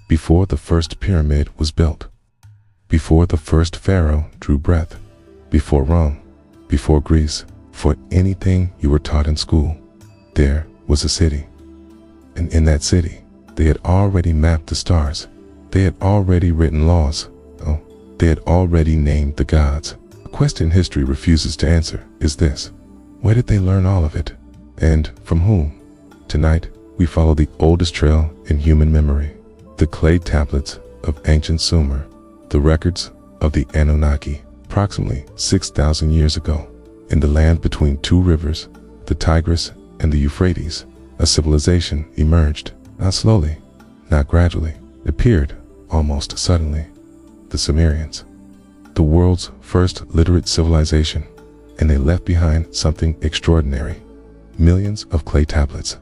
before the first pyramid was built, before the first pharaoh drew breath, before Rome, before Greece, for anything you were taught in school, there was a city. And in that city, they had already mapped the stars. They had already written laws. Oh, they had already named the gods. A question history refuses to answer is this: where did they learn all of it? And from whom? Tonight, we follow the oldest trail in human memory, the clay tablets of ancient Sumer, the records of the Anunnaki, approximately 6,000 years ago. In the land between two rivers, the Tigris and the Euphrates, a civilization emerged, not slowly, not gradually, appeared almost suddenly. The Sumerians, the world's first literate civilization, and they left behind something extraordinary. Millions of clay tablets,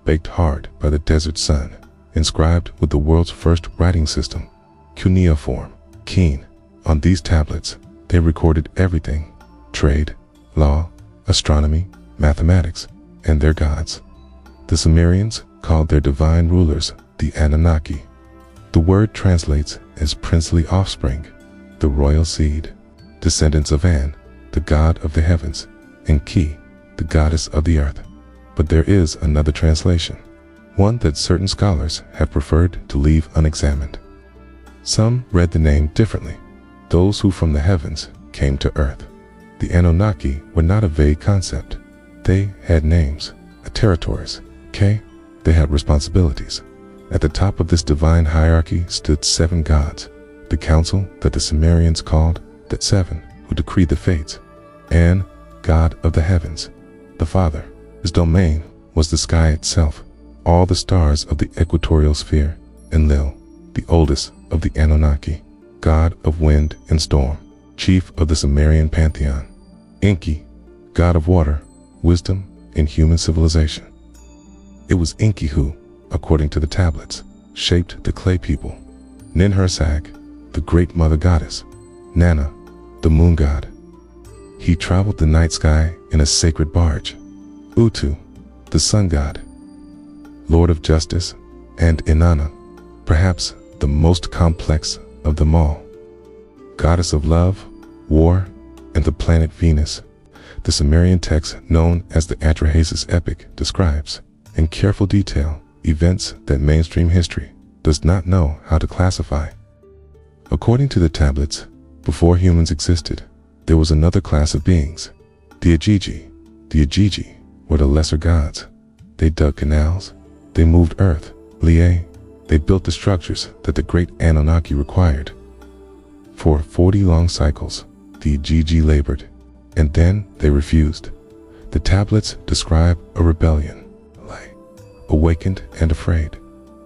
baked hard by the desert sun, inscribed with the world's first writing system, cuneiform, keen. On these tablets, they recorded everything: trade, law, astronomy, mathematics, and their gods. The Sumerians called their divine rulers the Anunnaki. The word translates as princely offspring, the royal seed, descendants of An, the god of the heavens, and Ki, the goddess of the earth. But there is another translation, one that certain scholars have preferred to leave unexamined. Some read the name differently: those who from the heavens came to earth. The Anunnaki were not a vague concept. They had names, territories, they had responsibilities. At the top of this divine hierarchy stood 7 gods, the council that the Sumerians called the Seven, who decreed the fates. An, god of the heavens, the father. His domain was the sky itself, all the stars of the equatorial sphere. And Lil, the oldest of the Anunnaki, god of wind and storm, chief of the Sumerian pantheon. Enki, god of water, wisdom, and human civilization. It was Enki who, according to the tablets, shaped the clay people. Ninhursag, the great mother goddess. Nana, the moon god. He traveled the night sky in a sacred barge. Utu, the sun god, lord of justice, and Inanna, perhaps the most complex of them all, goddess of love, war, and the planet Venus. The Sumerian text known as the Atrahasis epic describes, in careful detail, events that mainstream history does not know how to classify. According to the tablets, before humans existed, there was another class of beings, the Agigi. The Agigi were the lesser gods. They dug canals, they moved earth, they built the structures that the great Anunnaki required. For 40 long cycles, the Agigi labored, and then they refused. The tablets describe a rebellion, awakened and afraid,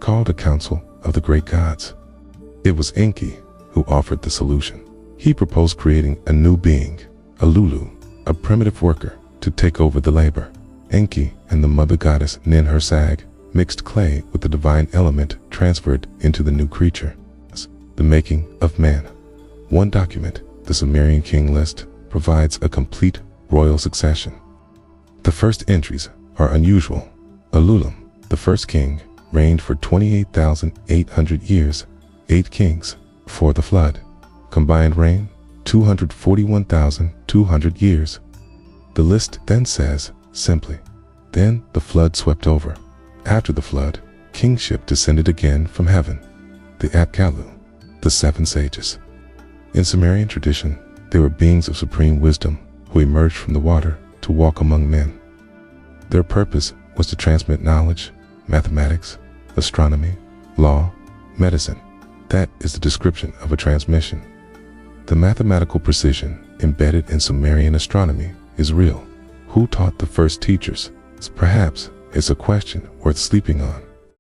called a council of the great gods. It was Enki who offered the solution. He proposed creating a new being, a Lulu, a primitive worker, to take over the labor. Enki and the mother goddess Ninhursag mixed clay with the divine element transferred into the new creature. The making of man. One document, the Sumerian king list, provides a complete royal succession. The first entries are unusual. Alulim, the first king, reigned for 28,800 years, 8 kings, before the flood. Combined reign, 241,200 years. The list then says, simply, then the flood swept over. After the flood, kingship descended again from heaven. The Apkallu, the 7 sages. In Sumerian tradition, they were beings of supreme wisdom who emerged from the water to walk among men. Their purpose was to transmit knowledge, mathematics, astronomy, law, medicine. That is the description of a transmission. The mathematical precision embedded in Sumerian astronomy is real. Who taught the first teachers? Perhaps it's a question worth sleeping on.